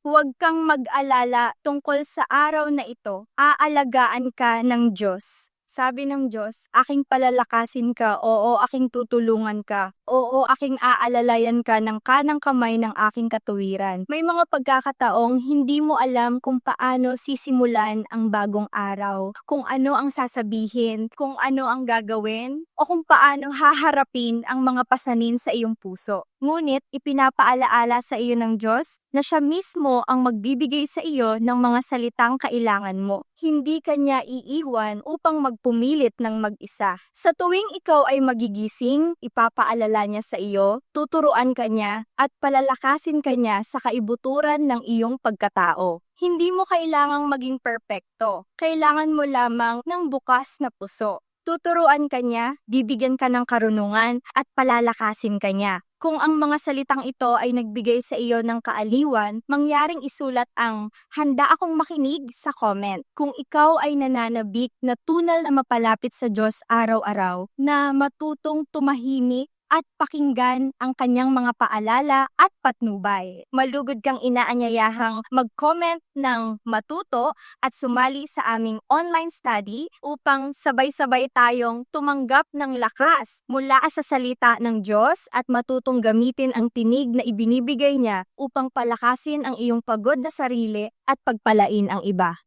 Huwag kang mag-alala tungkol sa araw na ito. Aalagaan ka ng Diyos. Sabi ng Diyos, aking palalakasin ka, oo, aking tutulungan ka, oo, aking aalalayan ka ng kanang kamay ng aking katuwiran. May mga pagkakataong hindi mo alam kung paano sisimulan ang bagong araw, kung ano ang sasabihin, kung ano ang gagawin, o kung paano haharapin ang mga pasanin sa iyong puso. Ngunit ipinapaalaala sa iyo ng Diyos na siya mismo ang magbibigay sa iyo ng mga salitang kailangan mo. Hindi kanya iiwan upang magpumilit ng mag-isa. Sa tuwing ikaw ay magigising, ipapaalala niya sa iyo, tuturuan ka niya, at palalakasin ka niya sa kaibuturan ng iyong pagkatao. Hindi mo kailangang maging perpekto. Kailangan mo lamang ng bukas na puso. Tuturuan ka niya, bibigyan ka ng karunungan, at palalakasin ka niya. Kung ang mga salitang ito ay nagbigay sa iyo ng kaaliwan, mangyaring isulat ang "handa akong makinig" sa comment. Kung ikaw ay nananabik na tunal na mapalapit sa Diyos araw-araw, na matutong tumahimik at pakinggan ang kanyang mga paalala at patnubay. Malugod kang inaanyayahang mag-comment ng matuto at sumali sa aming online study upang sabay-sabay tayong tumanggap ng lakas mula sa salita ng Diyos at matutong gamitin ang tinig na ibinibigay niya upang palakasin ang iyong pagod na sarili at pagpalain ang iba.